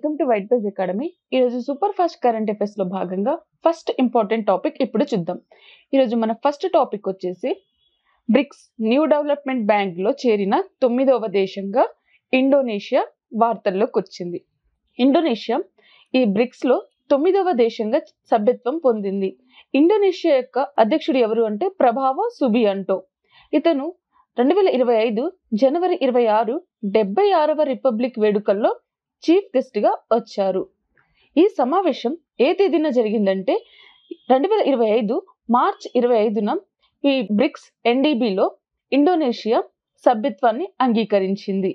Welcome to white page academy. ఈరోజు super fast current affairs లో భాగంగా ఫస్ట్ ఇంపార్టెంట్ టాపిక్ ఇప్పుడు చూద్దాం. ఈరోజు మన ఫస్ట్ టాపిక్ వచ్చేసి బ్రిక్స్ న్యూ డెవలప్మెంట్ బ్యాంక్ లో చేరిన 9వ దేశంగా ఇండోనేషియా వార్తల్లోకి వచ్చింది. ఇండోనేషియా ఈ బ్రిక్స్ లో 9వ దేశంగా సభ్యత్వం పొందింది. ఇండోనేషియా యొక్క అధ్యక్షుడు ఎవరు అంటే ప్రభావో సుబియాంటో. ఇతను 2025 జనవరి 26 76వ రిపబ్లిక్ వేడుకల్లో చీఫ్ గెస్ట్ గా వచ్చారు. ఈ సమావేశం ఏ తేదీన జరిగిందంటే 2025 మార్చ్ 25న ఈ బ్రిక్స్ ఎన్డీబీలో ఇండోనేషియా సభ్యత్వాన్ని అంగీకరించింది.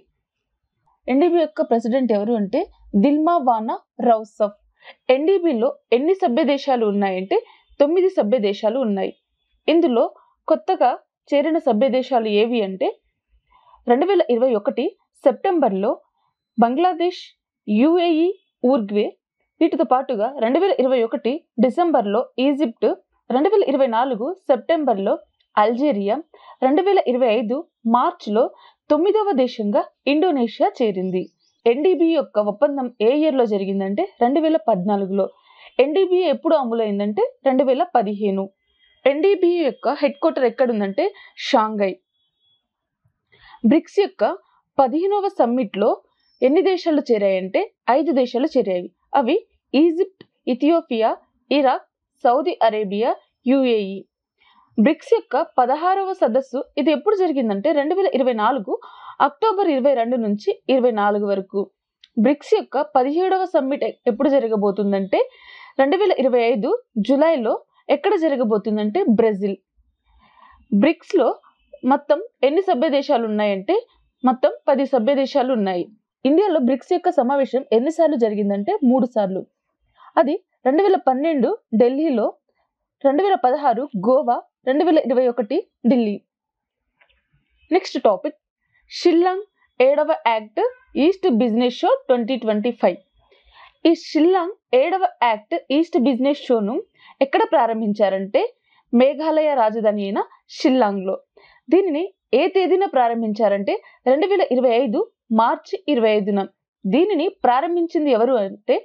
ఎన్డీబీ యొక్క ప్రెసిడెంట్ ఎవరు అంటే దిల్మా వానా రౌసఫ్. ఎన్డీబీలో ఎన్ని సభ్య దేశాలు ఉన్నాయంటే 9 సభ్య దేశాలు ఉన్నాయి. ఇందులో కొత్తగా చేరిన సభ్య దేశాలు ఏవి అంటే 2021 సెప్టెంబర్లో బంగ్లాదేశ్, యుఏఈ, ఉరుగ్వే, వీటితో పాటుగా 2021 డిసెంబర్లో ఈజిప్ట్, 2024 సెప్టెంబర్లో అల్జీరియా, 2025 మార్చ్లో 9వ దేశంగా ఇండోనేషియా చేరింది. ఎన్డీబీ యొక్క ఒప్పందం ఏ ఇయర్లో జరిగిందంటే 2014లో. ఎన్డీబీ ఎప్పుడు అమలైందంటే 2015. ఎన్డీబీ యొక్క హెడ్ క్వార్టర్ ఎక్కడుందంటే షాంఘై. బ్రిక్స్ యొక్క 15వ సమ్మిట్లో ఎన్ని దేశాలు చేరాయంటే 5 దేశాలు చేరాయి. అవి Egypt, Ethiopia, Iraq, Saudi Arabia, UAE. BRICS యొక్క 16వ సదస్సు ఇది ఎప్పుడు జరిగిందంటే 2024 అక్టోబర్ 22 నుంచి 24 వరకు. బ్రిక్స్ యొక్క 17వ సమ్మిట్ ఎప్పుడు జరగబోతుందంటే 2025 జూలైలో. ఎక్కడ జరగబోతుందంటే బ్రెజిల్. బ్రిక్స్ లో మొత్తం ఎన్ని సభ్య దేశాలు ఉన్నాయంటే మొత్తం 10 సభ్య దేశాలు ఉన్నాయి. ఇండియాలో బ్రిక్స్ యొక్క సమావేశం ఎన్నిసార్లు జరిగిందంటే 3 సార్లు. అది 2012 ఢిల్లీలో, 2016 గోవా, 2021 ఢిల్లీ. నెక్స్ట్ టాపిక్ షిల్లాంగ్ 7వ యాక్ట్ ఈస్ట్ బిజినెస్ షో 2025. ఈ షిల్లాంగ్ 7వ యాక్ట్ ఈస్ట్ బిజినెస్ షోను ఎక్కడ ప్రారంభించారంటే మేఘాలయ రాజధాని అయిన షిల్లాంగ్లో. దీనిని ఏ తేదీన ప్రారంభించారంటే 2025 మార్చి 25న. దీనిని ప్రారంభించింది ఎవరు అంటే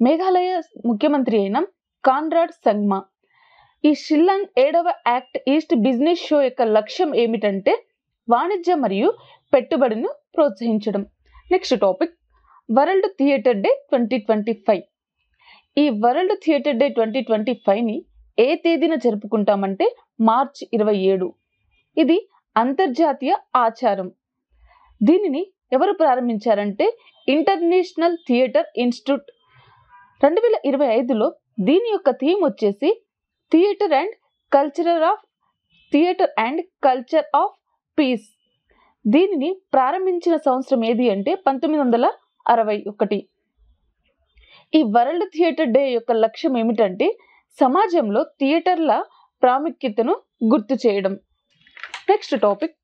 మేఘాలయ ముఖ్యమంత్రి అయిన కాన్రాడ్ సంగ్మా. ఈ షిల్లాంగ్ 7వ యాక్ట్ ఈస్ట్ బిజినెస్ షో యొక్క లక్ష్యం ఏమిటంటే వాణిజ్య మరియు పెట్టుబడిని ప్రోత్సహించడం. Next topic world theatre day 2025. ఈ వరల్డ్ థియేటర్ డే 2025ని ఏ తేదీన జరుపుకుంటామంటే మార్చి 27. ఇది అంతర్జాతీయ ఆచారం. దీనిని ఎవరు ప్రారంభించారంటే ఇంటర్నేషనల్ థియేటర్ ఇన్స్టిట్యూట్. 2025లో దీని యొక్క థీమ్ వచ్చేసి theatre and culture of piece. దీనిని ప్రారంభించిన సంవత్సరం ఏది అంటే 1961. ఈ వరల్డ్ థియేటర్ డే యొక్క లక్ష్యం ఏమిటంటే సమాజంలో థియేటర్ల ప్రాముఖ్యతను గుర్తు చేయడం. నెక్స్ట్ టాపిక్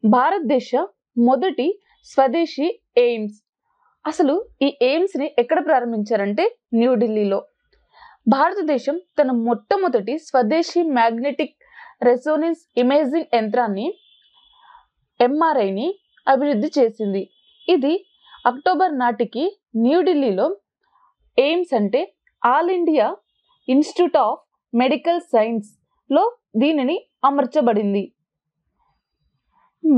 భారతదేశ మొదటి స్వదేశీ ఎయిమ్స్. అసలు ఈ ఎయిమ్స్ ని ఎక్కడ ప్రారంభించారంటే న్యూఢిల్లీలో. భారతదేశం తన మొట్టమొదటి స్వదేశీ మ్యాగ్నెటిక్ రెసోనెన్స్ ఇమేజింగ్ యంత్రాన్ని ఎంఆర్ఐని అభివృద్ధి చేసింది. ఇది అక్టోబర్ నాటికి న్యూఢిల్లీలో ఎయిమ్స్ అంటే all India institute of medical science లో దీనిని అమర్చబడింది.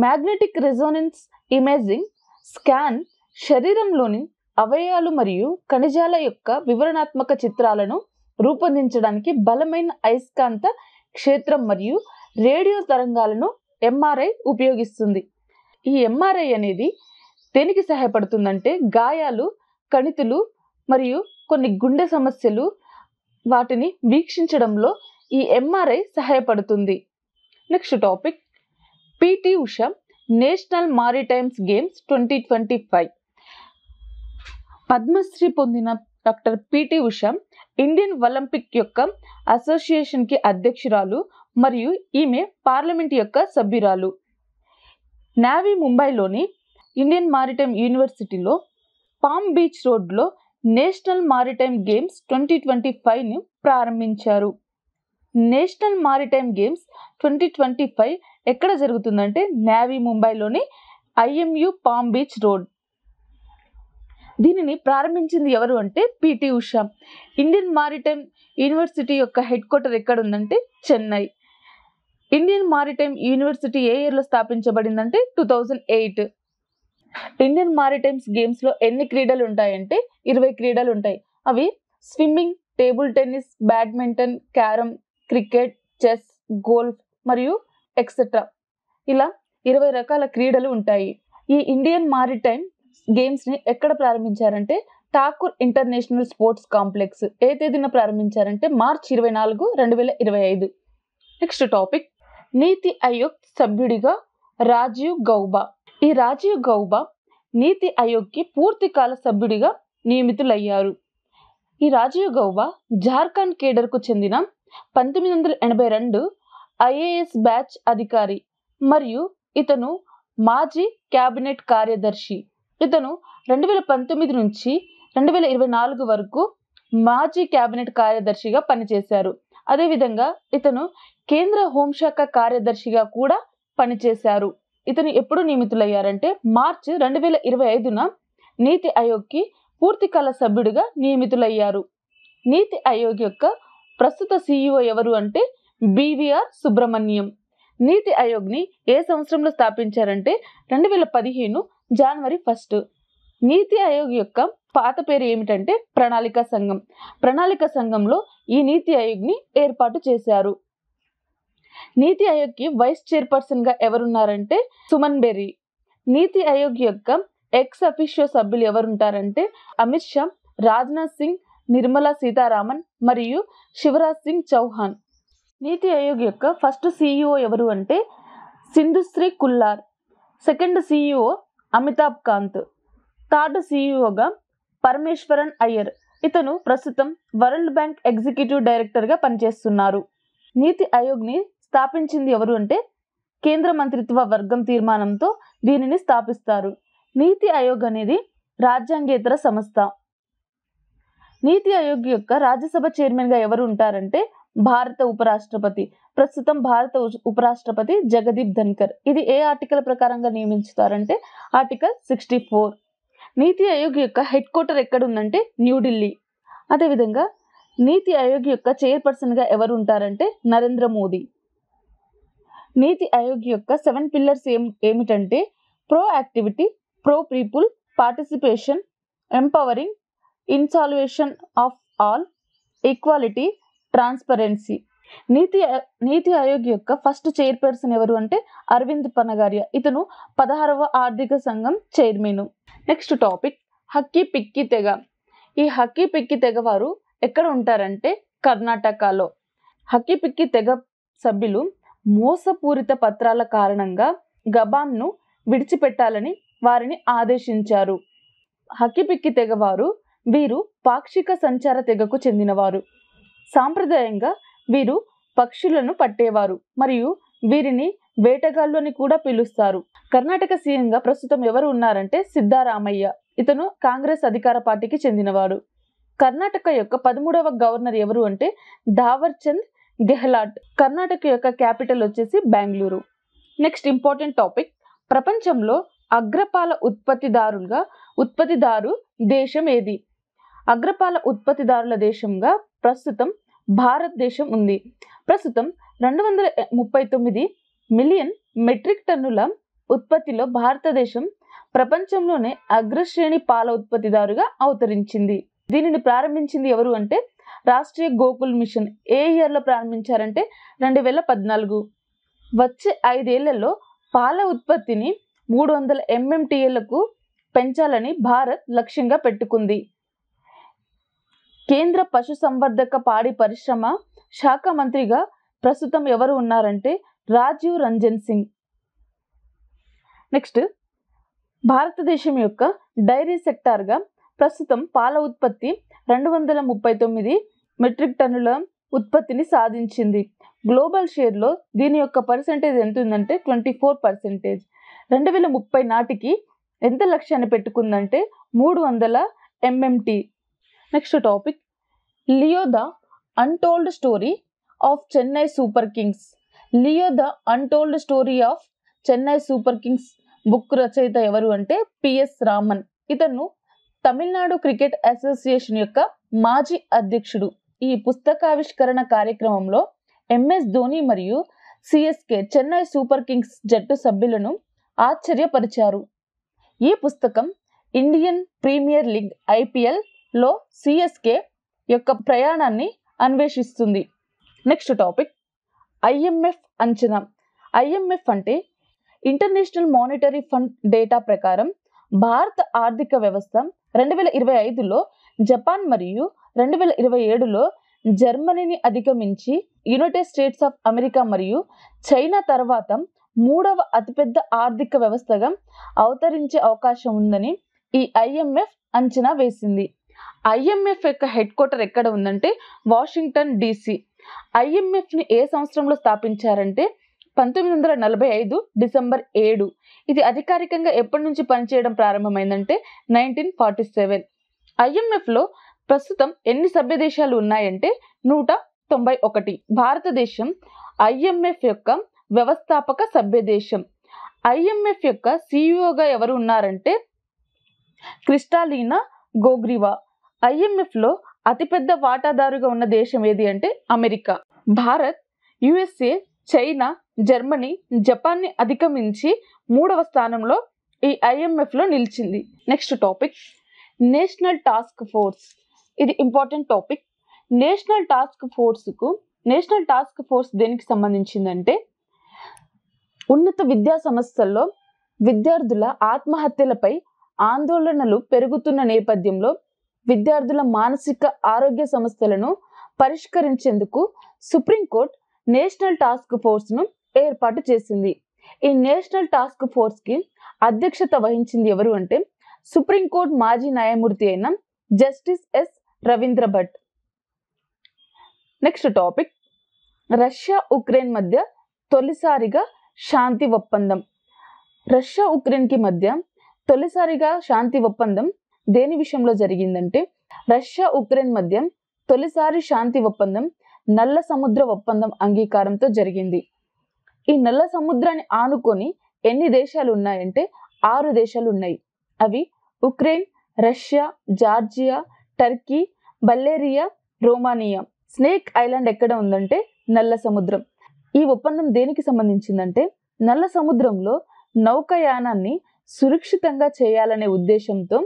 మ్యాగ్నెటిక్ రెసోనెన్స్ ఇమేజింగ్ స్కాన్ శరీరంలోని అవయవాలు మరియు ఖనిజాల యొక్క వివరణాత్మక చిత్రాలను రూపొందించడానికి బలమైన అయస్కాంత క్షేత్రం మరియు రేడియో తరంగాలను ఎంఆర్ఐ ఉపయోగిస్తుంది. ఈ ఎంఆర్ఐ అనేది దేనికి సహాయపడుతుందంటే గాయాలు, కణితులు మరియు కొన్ని గుండె సమస్యలు వాటిని వీక్షించడంలో ఈ ఎంఆర్ఐ సహాయపడుతుంది. Next topic PT Usha national maritimes games 2025. Padmashri పొందిన doctor PT Usha Indian Olympic యొక్క అసోసియేషన్ కి అధ్యక్షురాలు మరియు ఈమె పార్లమెంట్ యొక్క సభ్యురాలు. నావీ ముంబైలోని ఇండియన్ మారిటైమ్ యూనివర్సిటీలో పామ్ బీచ్ రోడ్లో నేషనల్ మారిటైమ్ గేమ్స్ 2025ని ప్రారంభించారు. నేషనల్ మారిటైమ్ గేమ్స్ 2025 ఎక్కడ జరుగుతుందంటే నావీ ముంబైలోని ఐఎంయు పామ్ బీచ్ రోడ్. దీనిని ప్రారంభించింది ఎవరు అంటే PT Usha. Indian maritime university యొక్క హెడ్ క్వార్టర్ ఎక్కడ ఉందంటే చెన్నై. ఇండియన్ మారిటైమ్ యూనివర్సిటీ ఏ ఇయర్లో స్థాపించబడిందంటే 2008. ఇండియన్ మారిటైమ్స్ గేమ్స్లో ఎన్ని క్రీడలు ఉంటాయంటే 20 క్రీడలు ఉంటాయి. అవి swimming, table tennis, badminton, carrom, cricket, chess, golf మరియు ఎక్సెట్రా. ఇలా 20 రకాల క్రీడలు ఉంటాయి. ఈ ఇండియన్ మారిటైమ్ గేమ్స్ని ఎక్కడ ప్రారంభించారంటే ఠాకూర్ ఇంటర్నేషనల్ స్పోర్ట్స్ కాంప్లెక్స్. ఏ తేదీన ప్రారంభించారంటే మార్చి 24, 2025. నెక్స్ట్ టాపిక్, నీతి ఆయోగ్ సభ్యుడిగా రాజీవ్ గౌబా. ఈ రాజీవ్ గౌబా నీతి ఆయోగ్కి పూర్తికాల సభ్యుడిగా నియమితులయ్యారు. ఈ రాజీవ్ గౌబా జార్ఖండ్ కేడర్కు చెందిన 1982 ఐఏఎస్ బ్యాచ్ అధికారి మరియు ఇతను మాజీ క్యాబినెట్ కార్యదర్శి. ఇతను 2019 నుంచి 2024 వరకు మాజీ క్యాబినెట్ కార్యదర్శిగా పనిచేశారు. అదేవిధంగా ఇతను కేంద్ర హోంశాఖ కార్యదర్శిగా కూడా పనిచేశారు. ఇతను ఎప్పుడు నియమితులయ్యారంటే మార్చి 2025న నీతి ఆయోగ్కి పూర్తికాల సభ్యుడిగా నియమితులయ్యారు. నీతి ఆయోగ్ యొక్క ప్రస్తుత CEO ఎవరు అంటే బివిఆర్ సుబ్రహ్మణ్యం. నీతి ఆయోగ్ని ఏ సంవత్సరంలో స్థాపించారంటే 2015 జనవరి 1. నీతి ఆయోగ్ యొక్క పాత పేరు ఏమిటంటే ప్రణాళిక సంఘం. ప్రణాళిక సంఘంలో ఈ నీతి ఆయోగ్ని ఏర్పాటు చేశారు. నీతి ఆయోగ్కి వైస్ చైర్పర్సన్గా ఎవరున్నారంటే సుమన్ బెర్రీ. నీతి ఆయోగ్ యొక్క ఎక్స్ అఫిషియో సభ్యులు ఎవరుంటారంటే అమిత్ షా, రాజ్నాథ్ సింగ్, నిర్మలా సీతారామన్ మరియు శివరాజ్ సింగ్ చౌహాన్. నీతి ఆయోగ్ యొక్క ఫస్ట్ CEO ఎవరు అంటే Sindhushree Khullar. Second CEO Amitabh Kant. Third CEOగా పరమేశ్వరన్ అయ్యర్. ఇతను ప్రస్తుతం వరల్డ్ బ్యాంక్ ఎగ్జిక్యూటివ్ డైరెక్టర్గా పనిచేస్తున్నారు. నీతి ఆయోగ్ని స్థాపించింది ఎవరు అంటే కేంద్ర మంత్రిత్వ వర్గం తీర్మానంతో దీనిని స్థాపిస్తారు. నీతి ఆయోగ్ అనేది రాజ్యాంగేతర సంస్థ. నీతి ఆయోగ్ యొక్క రాజ్యసభ చైర్మన్గా ఎవరు ఉంటారంటే భారత ఉపరాష్ట్రపతి. ప్రస్తుతం భారత ఉపరాష్ట్రపతి జగదీప్ ధన్కర్. ఇది ఏ ఆర్టికల్ ప్రకారంగా నియమించుతారంటే ఆర్టికల్ 64. నీతి ఆయోగ్ యొక్క హెడ్ క్వార్టర్ ఎక్కడ ఉందంటే న్యూఢిల్లీ. అదేవిధంగా నీతి ఆయోగ్ యొక్క చైర్పర్సన్గా ఎవరు ఉంటారంటే నరేంద్ర మోదీ. నీతి ఆయోగ్ యొక్క 7 పిల్లర్స్ ఏమిటంటే pro activity, pro people, participation, empowering, inclusion of all, equality, transparency. NITI Aayog యొక్క ఫస్ట్ చైర్పర్సన్ ఎవరు అంటే అరవింద్ పనగారియా. ఇతను 16వ ఆర్థిక సంఘం chairman. Next topic, Hakki picky తెగ. ఈ హక్కీ పిక్కీ తెగ వారు ఎక్కడ ఉంటారంటే కర్ణాటకలో. హక్కీ పిక్కీ తెగ సభ్యులు మోసపూరిత పత్రాల కారణంగా గబాన్ను విడిచిపెట్టాలని వారిని ఆదేశించారు. హక్కీ పిక్కీ తెగవారు వీరు పాక్షిక సంచార తెగకు చెందినవారు. సాంప్రదాయంగా వీరు పక్షులను పట్టేవారు మరియు వీరిని వేటగాళ్ళు అని కూడా పిలుస్తారు. కర్ణాటక సీఎంగా ప్రస్తుతం ఎవరు ఉన్నారంటే సిద్ధారామయ్య. ఇతను కాంగ్రెస్ అధికార పార్టీకి చెందినవాడు. కర్ణాటక యొక్క 13వ గవర్నర్ ఎవరు అంటే దావర్ చంద్ గెహ్లాట్. కర్ణాటక యొక్క క్యాపిటల్ వచ్చేసి బెంగళూరు. నెక్స్ట్ ఇంపార్టెంట్ టాపిక్, ప్రపంచంలో అగ్రపాల ఉత్పత్తిదారు దేశం ఏది? అగ్రపాల ఉత్పత్తిదారుల దేశంగా ప్రస్తుతం భారతదేశం ఉంది. ప్రస్తుతం 239 మిలియన్ మెట్రిక్ టన్నుల ఉత్పత్తిలో భారతదేశం ప్రపంచంలోనే అగ్రశ్రేణి పాల ఉత్పత్తిదారుగా అవతరించింది. దీనిని ప్రారంభించింది ఎవరు అంటే రాష్ట్రీయ గోకుల్ మిషన్. ఏ ఇయర్లో ప్రారంభించారంటే 2014. వచ్చే 5 ఏళ్లలో పాల ఉత్పత్తిని 300 MMTలకు పెంచాలని భారత్ లక్ష్యంగా పెట్టుకుంది. కేంద్ర పశుసంవర్ధక పాడి పరిశ్రమ శాఖ మంత్రిగా ప్రస్తుతం ఎవరు ఉన్నారంటే రాజీవ్ రంజన్ సింగ్. నెక్స్ట్, భారతదేశం యొక్క డైరీ సెక్టార్గా ప్రస్తుతం పాల ఉత్పత్తి 239 మెట్రిక్ టన్నుల ఉత్పత్తిని సాధించింది. గ్లోబల్ షేర్లో దీని యొక్క పర్సెంటేజ్ ఎంత ఉందంటే 24%. 2030 నాటికి ఎంత లక్ష్యాన్ని పెట్టుకుందంటే 300 MMT. Next topic, Leo the untold story of Chennai super Kings. Leo the untold story of Chennai super Kings book రచయిత ఎవరు అంటే PS రామన్. ఇతను తమిళనాడు క్రికెట్ అసోసియేషన్ యొక్క మాజీ అధ్యక్షుడు. ఈ పుస్తకావిష్కరణ కార్యక్రమంలో ఎంఎస్ ధోని మరియు సిఎస్కే చెన్నై సూపర్ కింగ్స్ జట్టు సభ్యులను ఆశ్చర్యపరిచారు. ఈ పుస్తకం ఇండియన్ ప్రీమియర్ లీగ్ IPL లో సిఎస్కే యొక్క ప్రయాణాన్ని అన్వేషిస్తుంది. నెక్స్ట్ టాపిక్ IMF అంచనా. IMF అంటే ఇంటర్నేషనల్ మానిటరీ ఫండ్ డేటా ప్రకారం భారత ఆర్థిక వ్యవస్థ 2025లో జపాన్ మరియు 2027లో జర్మనీని అధిగమించి యునైటెడ్ స్టేట్స్ ఆఫ్ అమెరికా మరియు చైనా తర్వాత 3వ అతిపెద్ద ఆర్థిక వ్యవస్థగా అవతరించే అవకాశం ఉందని ఈ IMF అంచనా వేసింది. IMF యొక్క హెడ్ క్వార్టర్ ఎక్కడ ఉందంటే వాషింగ్టన్ DC. IMFని ఏ సంవత్సరంలో స్థాపించారంటే 1945 డిసెంబర్ 7. ఇది అధికారికంగా ఎప్పటి నుంచి పనిచేయడం ప్రారంభమైందంటే 1947. IMFలో ప్రస్తుతం ఎన్ని సభ్య దేశాలు ఉన్నాయంటే 191. భారతదేశం IMF యొక్క వ్యవస్థాపక సభ్య దేశం. IMF యొక్క CEOగా ఎవరు ఉన్నారంటే క్రిస్టాలీనా గోర్గివా. IMFలో అతిపెద్ద వాటాదారుగా ఉన్న దేశం ఏది అంటే America. Bharat, USA, China, Germany, జపాన్ని అధిగమించి 3వ స్థానంలో ఈ IMFలో నిలిచింది. Next topic national task force. ఇది important topic. National task force దేనికి సంబంధించిందంటే ఉన్నత విద్యా సంస్థల్లో విద్యార్థుల ఆత్మహత్యలపై ఆందోళనలు పెరుగుతున్న నేపథ్యంలో విద్యార్థుల మానసిక ఆరోగ్య సమస్యలను పరిష్కరించేందుకు సుప్రీంకోర్టు నేషనల్ టాస్క్ ఫోర్స్ను ఏర్పాటు చేసింది. ఈ నేషనల్ టాస్క్ ఫోర్స్కి అధ్యక్షత వహించింది ఎవరు అంటే సుప్రీంకోర్టు మాజీ న్యాయమూర్తి అయిన justice S. Ravindra Bhat. Next topic Russia Ukraine మధ్య తొలిసారిగా శాంతి ఒప్పందం. రష్యా ఉక్రెయిన్కి మధ్య తొలిసారిగా శాంతి ఒప్పందం దేని విషయంలో జరిగిందంటే రష్యా ఉక్రెయిన్ మధ్య తొలిసారి శాంతి ఒప్పందం నల్ల సముద్ర ఒప్పందం అంగీకారంతో జరిగింది. ఈ నల్ల సముద్రాన్ని ఆనుకొని ఎన్ని దేశాలు ఉన్నాయంటే 6 దేశాలు ఉన్నాయి. అవి Ukraine, Russia, Georgia, Turkey, Bulgaria, రోమానియా. Snake island ఎక్కడ ఉందంటే నల్ల సముద్రం. ఈ ఒప్పందం దేనికి సంబంధించిందంటే నల్ల సముద్రంలో నౌకాయానాన్ని సురక్షితంగా చేయాలనే ఉద్దేశంతో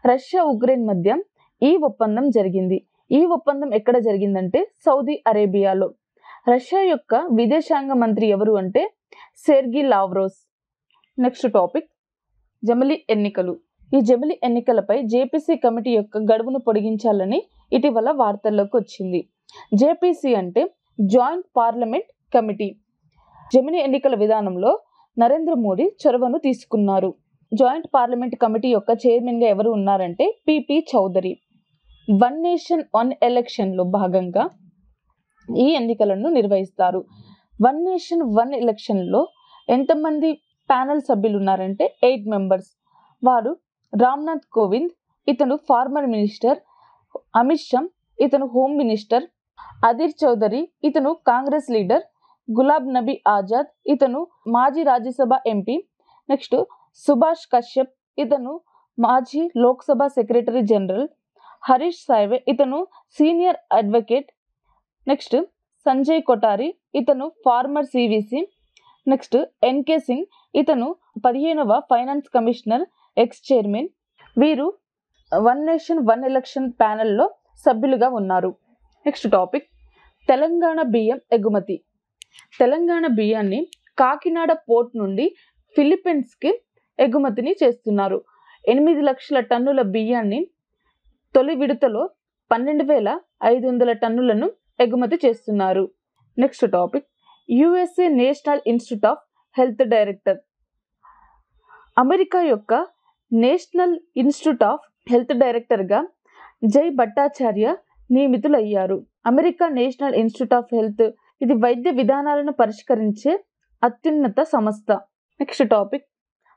రష్యా ఉక్రెయిన్ మధ్య ఈ ఒప్పందం జరిగింది. ఈ ఒప్పందం ఎక్కడ జరిగిందంటే సౌదీ అరేబియాలో. రష్యా యొక్క విదేశాంగ మంత్రి ఎవరు అంటే సెర్గీ లావ్రోవ్. నెక్స్ట్ టాపిక్ జమిలీ ఎన్నికలు. ఈ జమిలీ ఎన్నికలపై JPC కమిటీ యొక్క గడువును పొడిగించాలని ఇటీవల వార్తల్లోకి వచ్చింది. JPC అంటే జాయింట్ పార్లమెంట్ కమిటీ. జమిలీ ఎన్నికల విధానంలో నరేంద్ర మోడీ చొరవను తీసుకున్నారు. జాయింట్ పార్లమెంట్ కమిటీ యొక్క చైర్మన్గా ఎవరు ఉన్నారంటే PP Chaudhary. One nation one ఎలక్షన్లో భాగంగా ఈ ఎన్నికలను నిర్వహిస్తారు. వన్ నేషన్ వన్ ఎలక్షన్లో ఎంతమంది ప్యానెల్ సభ్యులు ఉన్నారంటే 8 మెంబర్స్. వారు రామ్నాథ్ కోవింద్, ఇతను ఫార్మర్ మినిస్టర్, అమిత్ షా, ఇతను హోమ్ మినిస్టర్, అధీర్ చౌదరి, ఇతను కాంగ్రెస్ లీడర్, గులాబ్ నబీ ఆజాద్, ఇతను మాజీ రాజ్యసభ MP. నెక్స్ట్ సుభాష్ కశ్యప్, ఇతను మాజీ లోక్సభ సెక్రటరీ జనరల్, హరీష్ సాల్వే, ఇతను senior advocate. Next Sanjay Kothari, ఇతను former CVC. Next NK Singh, ఇతను 15వ ఫైనాన్స్ కమిషనర్, ఎక్స్ చైర్మన్. వీరు వన్ నేషన్ వన్ ఎలక్షన్ ప్యానెల్లో సభ్యులుగా ఉన్నారు. నెక్స్ట్ టాపిక్ తెలంగాణ బియ్యం ఎగుమతి. తెలంగాణ బియ్యాన్ని కాకినాడ పోర్ట్ నుండి ఫిలిప్పీన్స్కి ఎగుమతిని చేస్తున్నారు. 8 లక్షల టన్నుల బియ్యాన్ని తొలి విడతలో 12,500 టన్నులను ఎగుమతి చేస్తున్నారు. Next topic USA national institute of health director. America యొక్క నేషనల్ ఇన్స్టిట్యూట్ ఆఫ్ హెల్త్ డైరెక్టర్గా జై భట్టాచార్య నియమితులయ్యారు. America national institute of health ఇది వైద్య విధానాలను పరిష్కరించే అత్యున్నత సంస్థ. నెక్స్ట్ టాపిక్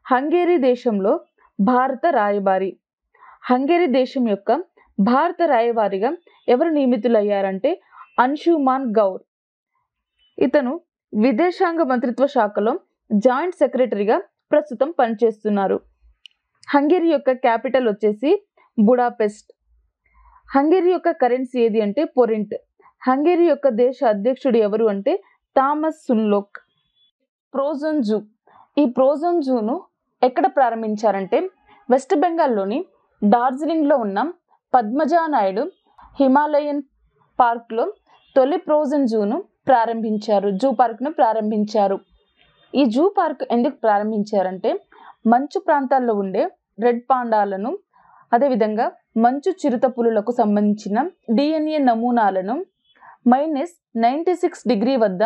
హంగేరీ దేశంలో భారత రాయబారి. హంగేరీ దేశం యొక్క భారత రాయబారిగా ఎవరు నియమితులయ్యారంటే అన్షుమాన్ గౌర్. ఇతను విదేశాంగ మంత్రిత్వ శాఖలో జాయింట్ సెక్రటరీగా ప్రస్తుతం పనిచేస్తున్నారు. హంగేరీ యొక్క క్యాపిటల్ వచ్చేసి బుడాపెస్ట్. హంగేరీ యొక్క కరెన్సీ ఏది అంటే ఫోరింట్. హంగేరీ యొక్క దేశ అధ్యక్షుడు ఎవరు అంటే థామస్ సున్లోక్. Frozen zoo. ఈ ఫ్రోజన్ జూను ఎక్కడ ప్రారంభించారంటే వెస్ట్ బెంగాల్లోని డార్జిలింగ్లో ఉన్న పద్మజా నాయుడు హిమాలయన్ పార్క్లో తొలి ఫ్రోజన్ జూను ప్రారంభించారు. జూ పార్క్ను ప్రారంభించారు. ఈ జూ పార్క్ ఎందుకు ప్రారంభించారంటే మంచు ప్రాంతాల్లో ఉండే రెడ్ పాండాలను, అదేవిధంగా మంచు చిరుత పులులకు సంబంధించిన DNA నమూనాలను -96 వద్ద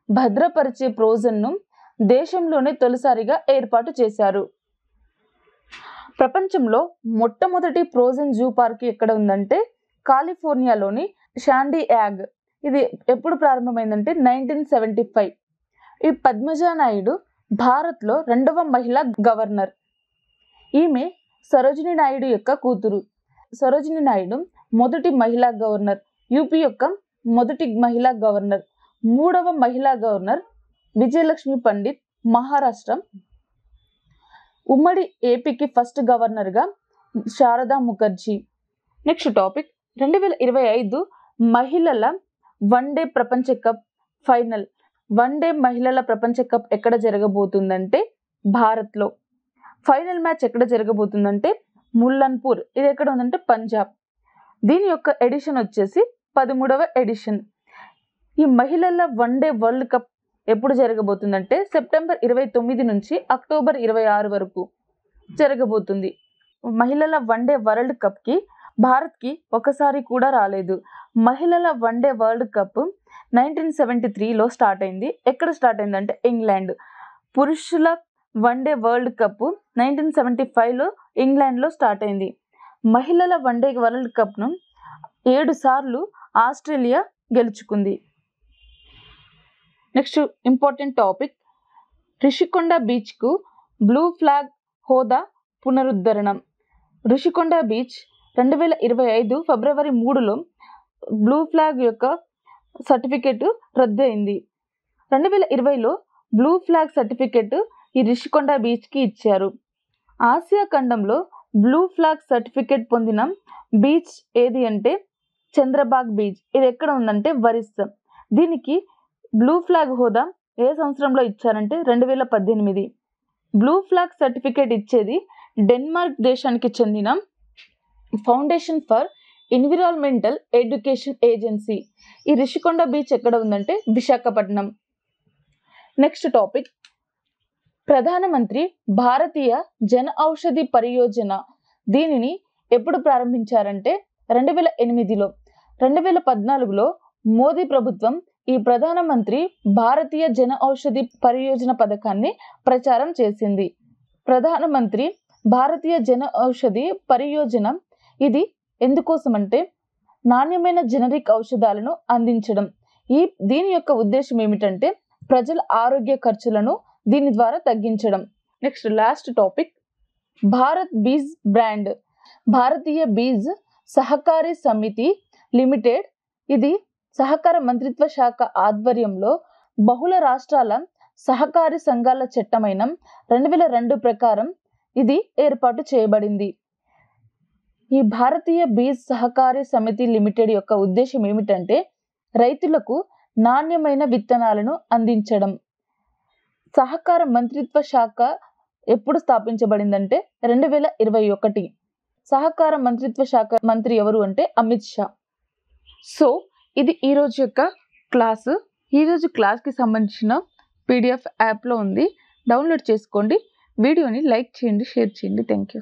భద్రపరిచే ఫ్రోజన్ను దేశంలోనే తొలిసారిగా ఏర్పాటు చేశారు. ప్రపంచంలో మొట్టమొదటి ఫ్రోజన్ జూ పార్క్ ఎక్కడ ఉందంటే కాలిఫోర్నియాలోని శాండియాగ్. ఇది ఎప్పుడు ప్రారంభమైందంటే 1975. ఈ పద్మజా నాయుడు భారత్లో 2వ మహిళా గవర్నర్. ఈమె సరోజినీ నాయుడు యొక్క కూతురు. సరోజినీ నాయుడు మొదటి మహిళా గవర్నర్, యూపీ యొక్క మొదటి మహిళా గవర్నర్. 3వ మహిళా గవర్నర్ విజయలక్ష్మి పండిత్, మహారాష్ట్ర. ఉమ్మడి ఏపీకి ఫస్ట్ గవర్నర్గా శారదా ముఖర్జీ. నెక్స్ట్ టాపిక్ 2025 మహిళల వన్డే ప్రపంచ కప్ ఫైనల్. వన్డే మహిళల ప్రపంచ కప్ ఎక్కడ జరగబోతుందంటే భారత్లో. ఫైనల్ మ్యాచ్ ఎక్కడ జరగబోతుందంటే ముల్లన్పూర్. ఇది ఎక్కడ ఉందంటే పంజాబ్. దీని యొక్క ఎడిషన్ వచ్చేసి 13వ ఎడిషన్. ఈ మహిళల వన్డే వరల్డ్ కప్ ఎప్పుడు జరగబోతుందంటే సెప్టెంబర్ 29 నుంచి అక్టోబర్ 26 వరకు జరగబోతుంది. మహిళల వన్డే వరల్డ్ కప్కి భారత్కి ఒకసారి కూడా రాలేదు. మహిళల వన్డే వరల్డ్ కప్ 1973లో స్టార్ట్ అయింది. ఎక్కడ స్టార్ట్ అయిందంటే ఇంగ్లాండ్. పురుషుల వన్డే వరల్డ్ కప్ 1975లో ఇంగ్లాండ్లో స్టార్ట్ అయింది. మహిళల వన్డే వరల్డ్ కప్ను 7 సార్లు ఆస్ట్రేలియా గెలుచుకుంది. నెక్స్ట్ ఇంపార్టెంట్ టాపిక్ రిషికొండ బీచ్కు బ్లూ ఫ్లాగ్ హోదా పునరుద్ధరణం. రిషికొండ బీచ్ 2025 ఫిబ్రవరి 3లో బ్లూ ఫ్లాగ్ యొక్క సర్టిఫికెట్ రద్దు అయింది. 2020లో బ్లూ ఫ్లాగ్ సర్టిఫికెట్ ఈ రిషికొండ బీచ్కి ఇచ్చారు. ఆసియా ఖండంలో బ్లూ ఫ్లాగ్ సర్టిఫికెట్ పొందిన బీచ్ ఏది అంటే చంద్రబాగ్ బీచ్. ఇది ఎక్కడ ఉందంటే ఒరిస్సా. దీనికి బ్లూ ఫ్లాగ్ హోదా ఏ సంవత్సరంలో ఇచ్చారంటే 2018. బ్లూ ఫ్లాగ్ సర్టిఫికేట్ ఇచ్చేది డెన్మార్క్ దేశానికి చెందిన foundation for environmental education agency. ఈ రిషికొండ బీచ్ ఎక్కడ ఉందంటే విశాఖపట్నం. నెక్స్ట్ టాపిక్ ప్రధానమంత్రి భారతీయ జన ఔషధి పరియోజన. దీనిని ఎప్పుడు ప్రారంభించారంటే 2008లో. 2014లో మోదీ ప్రభుత్వం ఈ ప్రధానమంత్రి భారతీయ జన ఔషధి పరియోజన పథకాన్ని ప్రచారం చేసింది. ప్రధానమంత్రి భారతీయ జన ఔషధి పరియోజన ఇది ఎందుకోసం అంటే నాణ్యమైన జనరిక్ ఔషధాలను అందించడం. దీని యొక్క ఉద్దేశం ఏమిటంటే ప్రజల ఆరోగ్య ఖర్చులను దీని ద్వారా తగ్గించడం. Next last topic Bharat Beej brand. Bharatiya Beej Sahakari Samiti limited. ఇది సహకార మంత్రిత్వ శాఖ ఆధ్వర్యంలో బహుళ రాష్ట్రాల సహకారి సంఘాల చట్టమైన 2002 ప్రకారం ఇది ఏర్పాటు చేయబడింది. ఈ భారతీయ బీజ్ సహకారి సమితి లిమిటెడ్ యొక్క ఉద్దేశం ఏమిటంటే రైతులకు నాణ్యమైన విత్తనాలను అందించడం. సహకార మంత్రిత్వ శాఖ ఎప్పుడు స్థాపించబడిందంటే 2021. సహకార మంత్రిత్వ శాఖ మంత్రి ఎవరు అంటే అమిత్ షా. సో ఇది ఈరోజు యొక్క క్లాసు. ఈరోజు క్లాస్కి సంబంధించిన PDF యాప్లో ఉంది, డౌన్లోడ్ చేసుకోండి. వీడియోని లైక్ చేయండి, షేర్ చేయండి. Thank you.